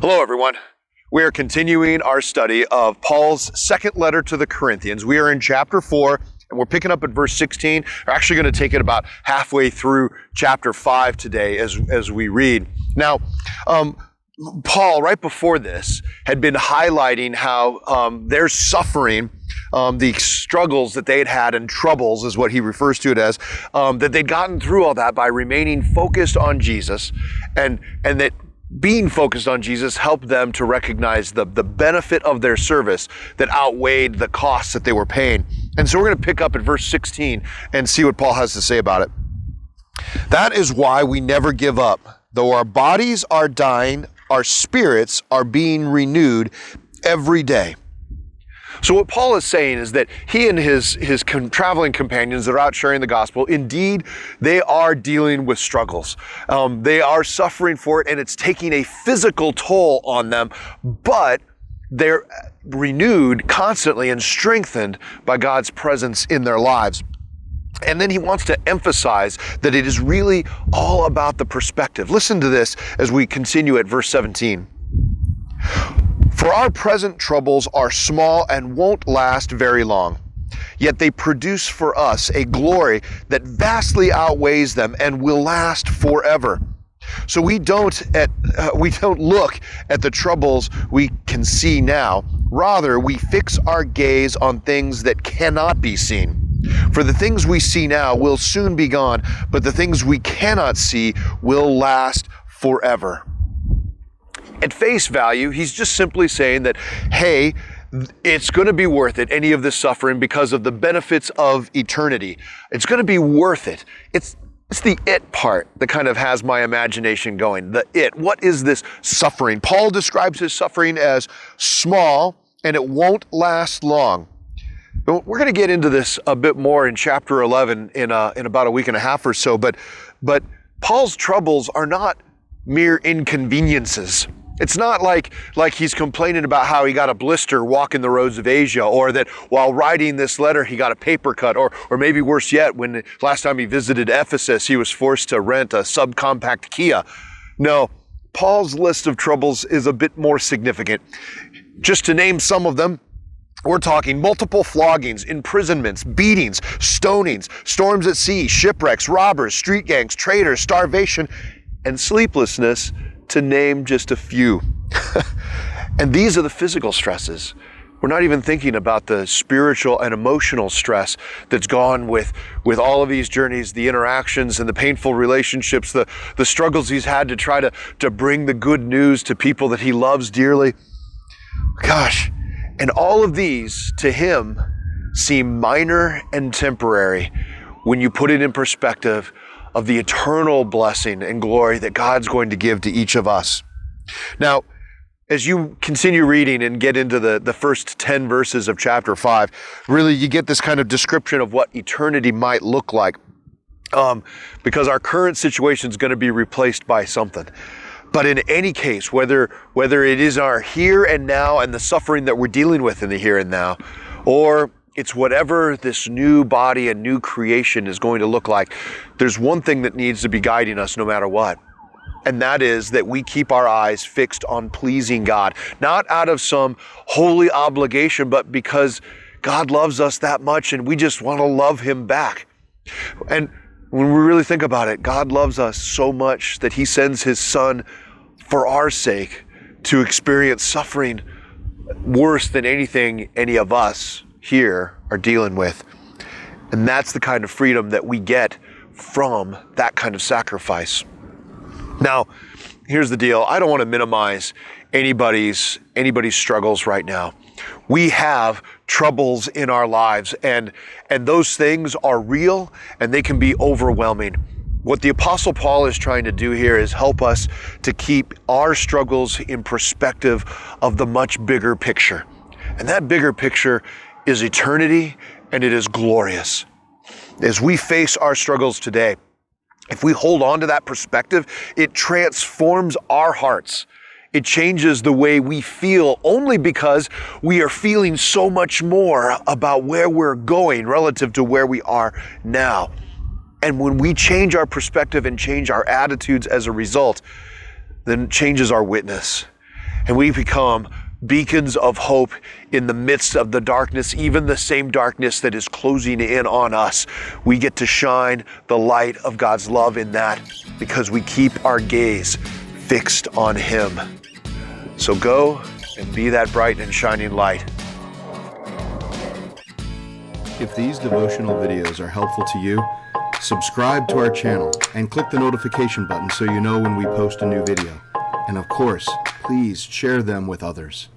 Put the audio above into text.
Hello, everyone. We are continuing our study of Paul's second letter to the Corinthians. We are in chapter 4, and we're picking up at verse 16. We're actually going to take it about halfway through chapter 5 today as we read. Now, Paul, right before this, had been highlighting how their suffering, the struggles that they'd had and troubles is what he refers to it as, that they'd gotten through all that by remaining focused on Jesus, and that being focused on Jesus helped them to recognize the benefit of their service that outweighed the costs that they were paying. And so we're going to pick up at verse 16 and see what Paul has to say about it. That is why we never give up. Though our bodies are dying, our spirits are being renewed every day. So what Paul is saying is that he and his traveling companions that are out sharing the gospel, indeed, they are dealing with struggles. They are suffering for it, and it's taking a physical toll on them, but they're renewed constantly and strengthened by God's presence in their lives. And then he wants to emphasize that it is really all about the perspective. Listen to this as we continue at verse 17. For our present troubles are small and won't last very long, yet they produce for us a glory that vastly outweighs them and will last forever. So we don't look at the troubles we can see now. Rather, we fix our gaze on things that cannot be seen. For the things we see now will soon be gone, but the things we cannot see will last forever. At face value, he's just simply saying that, hey, it's going to be worth it, any of this suffering, because of the benefits of eternity. It's going to be worth it. It's the it part that kind of has my imagination going. The it. What is this suffering? Paul describes his suffering as small, and it won't last long. We're going to get into this a bit more in chapter 11 in about a week and a half or so, but Paul's troubles are not mere inconveniences. It's not like he's complaining about how he got a blister walking the roads of Asia, or that while writing this letter he got a paper cut, or maybe worse yet, when last time he visited Ephesus he was forced to rent a subcompact Kia. No, Paul's list of troubles is a bit more significant. Just to name some of them, we're talking multiple floggings, imprisonments, beatings, stonings, storms at sea, shipwrecks, robbers, street gangs, traitors, starvation, and sleeplessness, to name just a few. And these are the physical stresses. We're not even thinking about the spiritual and emotional stress that's gone with all of these journeys, the interactions and the painful relationships, the struggles he's had to try to bring the good news to people that he loves dearly. Gosh, and all of these to him seem minor and temporary when you put it in perspective of the eternal blessing and glory that God's going to give to each of us. Now, as you continue reading and get into the first 10 verses of chapter 5, really you get this kind of description of what eternity might look like, because our current situation is going to be replaced by something. But in any case, whether it is our here and now and the suffering that we're dealing with in the here and now, or it's whatever this new body and new creation is going to look like, there's one thing that needs to be guiding us no matter what. And that is that we keep our eyes fixed on pleasing God, not out of some holy obligation, but because God loves us that much and we just want to love him back. And when we really think about it, God loves us so much that he sends his son for our sake to experience suffering worse than anything any of us here are dealing with. And that's the kind of freedom that we get from that kind of sacrifice. Now, here's the deal. I don't want to minimize anybody's struggles right now. We have troubles in our lives, and those things are real and they can be overwhelming. What the Apostle Paul is trying to do here is help us to keep our struggles in perspective of the much bigger picture. And that bigger picture is eternity, and it is glorious. As we face our struggles today, if we hold on to that perspective, it transforms our hearts. It changes the way we feel only because we are feeling so much more about where we're going relative to where we are now. And when we change our perspective and change our attitudes as a result, then it changes our witness. and we become beacons of hope in the midst of the darkness, even the same darkness that is closing in on us. We get to shine the light of God's love in that because we keep our gaze fixed on Him. So go and be that bright and shining light. If these devotional videos are helpful to you, subscribe to our channel and click the notification button so you know when we post a new video. And of course, please share them with others.